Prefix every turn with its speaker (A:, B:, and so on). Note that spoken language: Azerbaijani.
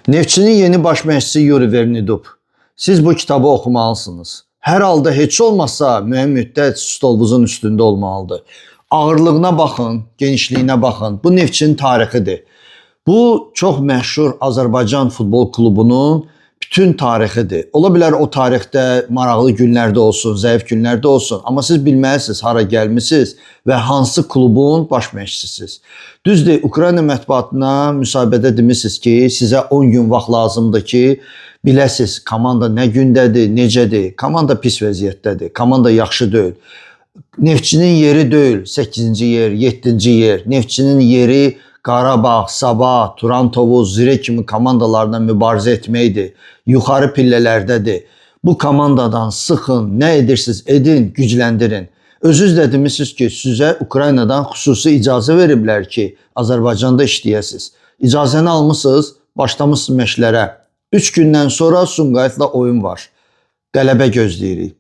A: Neftçinin yeni baş məşqçisi Yuri Vernidub. Siz bu kitabı oxumalısınız. Hər halda heç olmasa müəyyən müddət stolunuzun üstündə olmalıdır. Ağırlığına baxın, genişliyinə baxın. Bu Neftçinin tarixidir. Bu çox məşhur Azərbaycan futbol klubunun bütün tarixidir. Ola bilər o tarixdə maraqlı günlərdə olsun, zəif günlərdə olsun. Amma siz bilməlisiniz hara gəlmisiniz və hansı klubun baş məşqçisiniz. Düzdür, Ukrayna mətbuatına müsahibədə demisiniz ki, sizə 10 gün vaxt lazımdır ki, biləsiniz komanda nə gündədir, necədir. Komanda pis vəziyyətdədir, komanda yaxşı deyil. Neftçinin yeri deyil 8-ci yer, 7-ci yer. Neftçinin yeri Qarabağ, Sabah, Turan Tovuz, Zirə kimi komandalarla mübarizə etməkdir. Yuxarı pillələrdədir. Bu komandadan sıxın, nə edirsiniz edin, gücləndirin. Özünüz də demisiniz ki, sizə Ukraynadan xüsusi icazə veriblər ki, Azərbaycanda işləyəsiniz. İcazəni almışsınız, başlamışsınız məşqlərə. 3 gündən sonra Sumqayıtla oyun var. Qələbə gözləyirik.